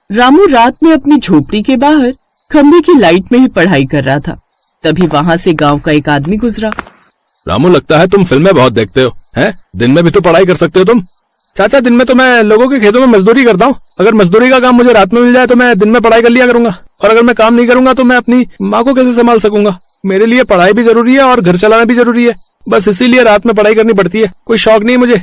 रामू रात में अपनी झोपड़ी के बाहर खंबे की लाइट में ही पढ़ाई कर रहा था। तभी वहां से गांव का एक आदमी गुजरा। रामू, लगता है तुम फिल्में बहुत देखते हो, हैं? दिन में भी तो पढ़ाई कर सकते हो तुम। चाचा, दिन में तो मैं लोगों के खेतों में मजदूरी करता हूँ। अगर मजदूरी का काम मुझे रात में मिल जाए तो मैं दिन में पढ़ाई कर लिया करूंगा, और अगर मैं काम नहीं करूंगा तो मैं अपनी माँ को कैसे संभाल सकूंगा। मेरे लिए पढ़ाई भी जरूरी है और घर चलाना भी जरूरी है, बस इसीलिए रात में पढ़ाई करनी पड़ती है। कोई शौक नहीं है मुझे।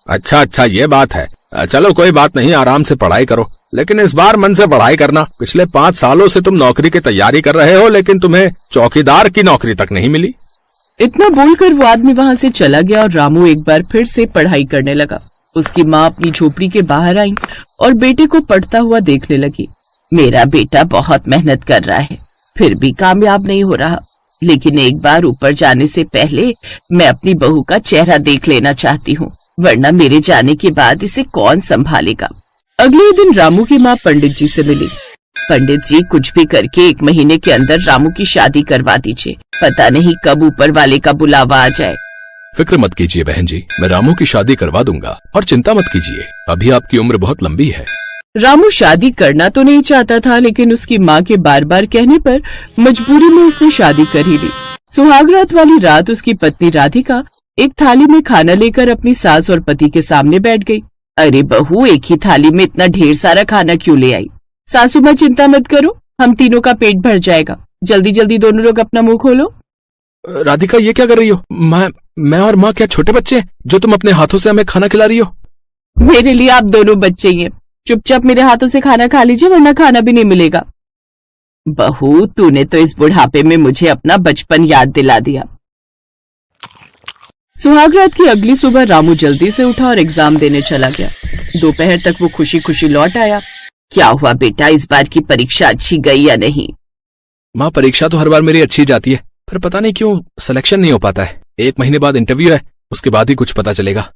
अच्छा, ये बात है। चलो कोई बात नहीं, आराम से पढ़ाई करो, लेकिन इस बार मन से पढ़ाई करना। पिछले 5 सालों से तुम नौकरी की तैयारी कर रहे हो, लेकिन तुम्हें चौकीदार की नौकरी तक नहीं मिली। इतना बोलकर वो आदमी वहां से चला गया और रामू एक बार फिर से पढ़ाई करने लगा। उसकी माँ अपनी झोपड़ी के बाहर आई और बेटे को पढ़ता हुआ देखने लगी। मेरा बेटा बहुत मेहनत कर रहा है, फिर भी कामयाब नहीं हो रहा, लेकिन एक बार ऊपर जाने से पहले मैं अपनी बहू का चेहरा देख लेना चाहती हूँ, वरना मेरे जाने के बाद इसे कौन संभालेगा। अगले दिन रामू की माँ पंडित जी से मिली। पंडित जी, कुछ भी करके 1 महीने के अंदर रामू की शादी करवा दीजिए, पता नहीं कब ऊपर वाले का बुलावा आ जाए। फिक्र मत कीजिए बहन जी, मैं रामू की शादी करवा दूंगा, और चिंता मत कीजिए, अभी आपकी उम्र बहुत लंबी है। रामू शादी करना तो नहीं चाहता था, लेकिन उसकी माँ के बार बार कहने पर मजबूरी में उसने शादी कर ही ली। सुहागरात वाली रात उसकी पत्नी राधिका एक थाली में खाना लेकर अपनी सास और पति के सामने बैठ गई। अरे बहू, एक ही थाली में इतना ढेर सारा खाना क्यों ले आई? सासू माँ, चिंता मत करो, हम तीनों का पेट भर जाएगा। जल्दी जल्दी दोनों लोग अपना मुंह खोलो। राधिका, ये क्या कर रही हो? मैं और माँ क्या छोटे बच्चे हैं जो तुम अपने हाथों से हमें खाना खिला रही हो? मेरे लिए आप दोनों बच्चे ही हैं। चुपचाप मेरे हाथों से खाना खा लीजिए, वरना खाना भी नहीं मिलेगा। बहू, तूने तो इस बुढ़ापे में मुझे अपना बचपन याद दिला दिया। सुहागरात की अगली सुबह रामू जल्दी से उठा और एग्जाम देने चला गया। दोपहर तक वो खुशी खुशी लौट आया। क्या हुआ बेटा, इस बार की परीक्षा अच्छी गई या नहीं? माँ, परीक्षा तो हर बार मेरी अच्छी जाती है, पर पता नहीं क्यों सिलेक्शन नहीं हो पाता है। 1 महीने बाद इंटरव्यू है, उसके बाद ही कुछ पता चलेगा।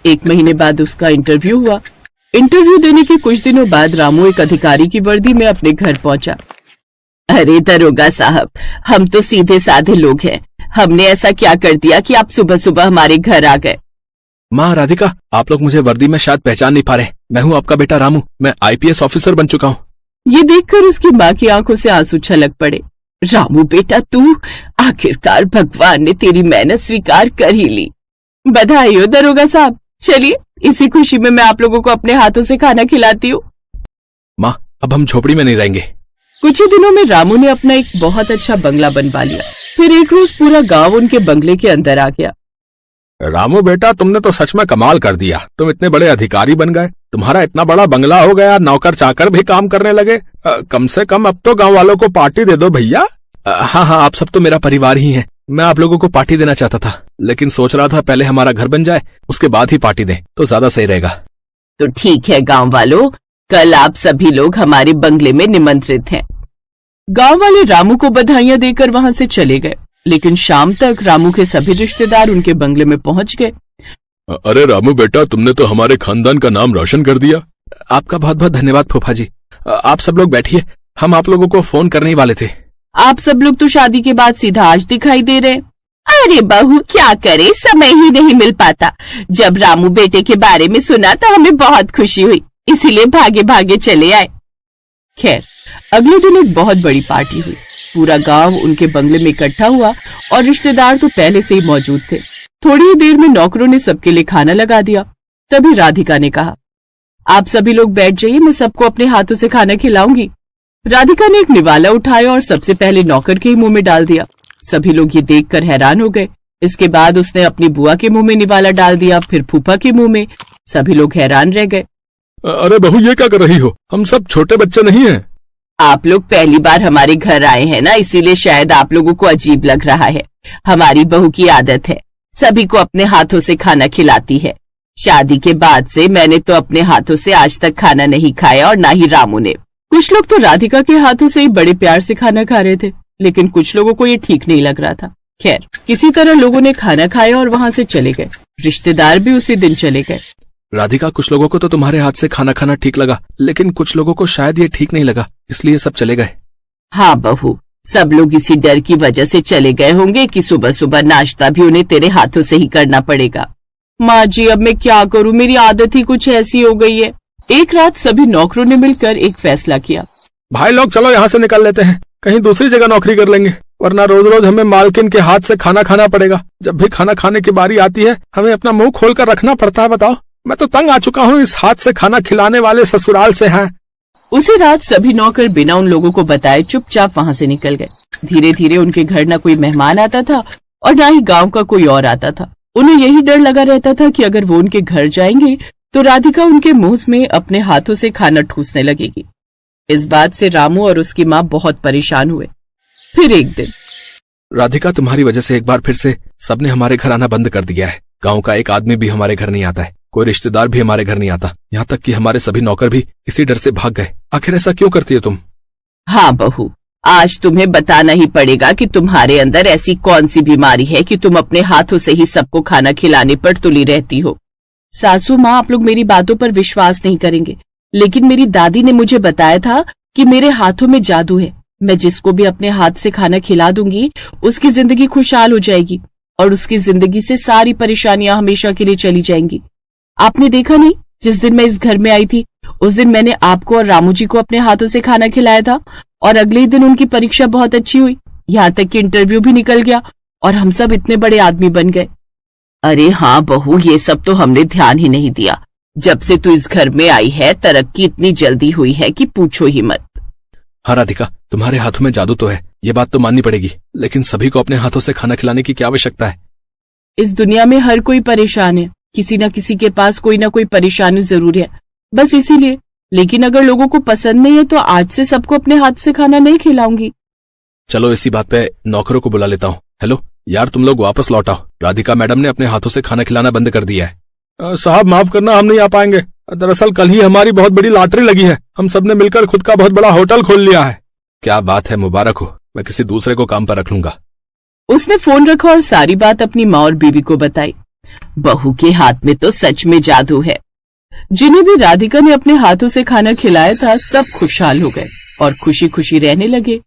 1 महीने बाद उसका इंटरव्यू हुआ। इंटरव्यू देने के कुछ दिनों बाद रामू एक अधिकारी की वर्दी में अपने घर पहुंचा। अरे दरोगा साहब, हम तो सीधे साधे लोग हैं, हमने ऐसा क्या कर दिया कि आप सुबह सुबह हमारे घर आ गए? माँ राधिका, आप लोग मुझे वर्दी में शायद पहचान नहीं पा रहे। मैं हूँ आपका बेटा रामू, मैं IPS ऑफिसर बन चुका हूँ। ये देखकर उसकी माँ की आंखों से आंसू छलक पड़े। रामू बेटा, तू आखिरकार भगवान ने तेरी मेहनत स्वीकार कर ही ली। बधाई हो दरोगा साहब। चलिए, इसी खुशी में मैं आप लोगों को अपने हाथों से खाना खिलाती हूँ। माँ, अब हम झोपड़ी में नहीं रहेंगे। कुछ ही दिनों में रामू ने अपना एक बहुत अच्छा बंगला बनवा लिया। फिर एक रोज पूरा गांव उनके बंगले के अंदर आ गया। रामू बेटा, तुमने तो सच में कमाल कर दिया। तुम इतने बड़े अधिकारी बन गए, तुम्हारा इतना बड़ा बंगला हो गया, नौकर चाकर भी काम करने लगे। कम से कम अब तो गांव वालों को पार्टी दे दो भैया। हाँ, आप सब तो मेरा परिवार ही है। मैं आप लोगों को पार्टी देना चाहता था, लेकिन सोच रहा था पहले हमारा घर बन जाए, उसके बाद ही पार्टी दें तो ज्यादा सही रहेगा। तो ठीक है गांव वालों, कल आप सभी लोग हमारे बंगले में निमंत्रित हैं। गांव वाले रामू को बधाइयां देकर वहां से चले गए, लेकिन शाम तक रामू के सभी रिश्तेदार उनके बंगले में पहुंच गए। अरे रामू बेटा, तुमने तो हमारे खानदान का नाम रोशन कर दिया। आपका बहुत बहुत धन्यवाद फूफा जी। आप सब लोग बैठिए, हम आप लोगों को फोन करने ही वाले थे। आप सब लोग तो शादी के बाद सीधा आज दिखाई दे रहे। अरे बहू, क्या करे, समय ही नहीं मिल पाता। जब रामू बेटे के बारे में सुना तो हमें बहुत खुशी हुई, इसीलिए भागे भागे चले आए। खैर, अगले दिन एक बहुत बड़ी पार्टी हुई। पूरा गांव उनके बंगले में इकट्ठा हुआ और रिश्तेदार तो पहले से ही मौजूद थे। थोड़ी ही देर में नौकरों ने सबके लिए खाना लगा दिया। तभी राधिका ने कहा, आप सभी लोग बैठ जाइए, मैं सबको अपने हाथों से खाना खिलाऊंगी। राधिका ने एक निवाला उठाया और सबसे पहले नौकर के ही मुंह में डाल दिया। सभी लोग ये देखकर हैरान हो गए। इसके बाद उसने अपनी बुआ के मुंह में निवाला डाल दिया, फिर फूफा के मुंह में। सभी लोग हैरान रह गए। अरे बहू, ये क्या कर रही हो? हम सब छोटे बच्चे नहीं हैं। आप लोग पहली बार हमारे घर आए हैं ना, इसीलिए शायद आप लोगों को अजीब लग रहा है। हमारी बहू की आदत है, सभी को अपने हाथों से खाना खिलाती है। शादी के बाद से मैंने तो अपने हाथों से आज तक खाना नहीं खाया, और ना ही रामू ने। कुछ लोग तो राधिका के हाथों से ही बड़े प्यार से खाना खा रहे थे, लेकिन कुछ लोगों को ये ठीक नहीं लग रहा था। खैर, किसी तरह लोगों ने खाना खाया और वहां से चले गए। रिश्तेदार भी उसी दिन चले गए। राधिका, कुछ लोगों को तो तुम्हारे हाथ से खाना खाना ठीक लगा, लेकिन कुछ लोगों को शायद ये ठीक नहीं लगा, इसलिए सब चले गए। हाँ बहू, सब लोग इसी डर की वजह से चले गए होंगे कि सुबह सुबह नाश्ता भी उन्हें तेरे हाथों से ही करना पड़ेगा। माँ जी, अब मैं क्या करूँ, मेरी आदत ही कुछ ऐसी हो गई है। एक रात सभी नौकरों ने मिलकर एक फैसला किया। भाई लोग चलो यहाँ से निकल लेते हैं, कहीं दूसरी जगह नौकरी कर लेंगे, वरना रोज रोज हमें मालकिन के हाथ से खाना खाना पड़ेगा। जब भी खाना खाने की बारी आती है हमें अपना मुंह खोलकर रखना पड़ता है। बताओ, मैं तो तंग आ चुका हूँ इस हाथ से खाना खिलाने वाले ससुराल से हैं। उसी रात सभी नौकर बिना उन लोगों को बताए चुपचाप वहाँ से निकल गए। धीरे धीरे उनके घर न कोई मेहमान आता था और न ही गांव का कोई और आता था। उन्हें यही डर लगा रहता था कि अगर वो उनके घर जाएंगे तो राधिका उनके मुंह में अपने हाथों से खाना ठूसने लगेगी। इस बात से रामू और उसकी माँ बहुत परेशान हुए। फिर एक दिन, राधिका, तुम्हारी वजह से एक बार फिर से सबने हमारे घर आना बंद कर दिया है। गांव का एक आदमी भी हमारे घर नहीं आता है, कोई रिश्तेदार भी हमारे घर नहीं आता, यहाँ तक कि हमारे सभी नौकर भी इसी डर से भाग गए। आखिर ऐसा क्यों करती है तुम? हाँ बहू, आज तुम्हें बताना ही पड़ेगा कि तुम्हारे अंदर ऐसी कौन सी बीमारी है कि तुम अपने हाथों से ही सबको खाना खिलाने पर तुली रहती हो। सासू माँ, आप लोग मेरी बातों पर विश्वास नहीं करेंगे, लेकिन मेरी दादी ने मुझे बताया था कि मेरे हाथों में जादू है। मैं जिसको भी अपने हाथ से खाना खिला दूंगी उसकी जिंदगी खुशहाल हो जाएगी और उसकी जिंदगी से सारी परेशानियां हमेशा के लिए चली जाएंगी। आपने देखा नहीं, जिस दिन मैं इस घर में आई थी उस दिन मैंने आपको और रामू जी को अपने हाथों से खाना खिलाया था और अगले ही दिन उनकी परीक्षा बहुत अच्छी हुई, यहाँ तक कि इंटरव्यू भी निकल गया और हम सब इतने बड़े आदमी बन गए। अरे हाँ बहू, ये सब तो हमने ध्यान ही नहीं दिया। जब से तू इस घर में आई है तरक्की इतनी जल्दी हुई है कि पूछो ही मत। हाँ राधिका, तुम्हारे हाथों में जादू तो है, ये बात तो माननी पड़ेगी, लेकिन सभी को अपने हाथों से खाना खिलाने की क्या आवश्यकता है? इस दुनिया में हर कोई परेशान है, किसी न किसी के पास कोई ना कोई परेशानी जरूर है, बस इसीलिए। लेकिन अगर लोगों को पसंद नहीं है तो आज से सबको अपने हाथ से खाना नहीं खिलाऊंगी। चलो इसी बात पे नौकरों को बुला लेता हूँ। हेलो यार, तुम लोग वापस लौट आओ, राधिका मैडम ने अपने हाथों से खाना खिलाना बंद कर दिया है। साहब माफ करना, हम नहीं आ पाएंगे। दरअसल कल ही हमारी बहुत बड़ी लॉटरी लगी है, हम सबने मिलकर खुद का बहुत बड़ा होटल खोल लिया है। क्या बात है, मुबारक हो, मैं किसी दूसरे को काम पर रख लूंगा। उसने फोन रखा और सारी बात अपनी माँ और बीवी को बताई। बहू के हाथ में तो सच में जादू है। जिन्हें भी राधिका ने अपने हाथों से खाना खिलाया था सब खुशहाल हो गए और खुशी खुशी रहने लगे।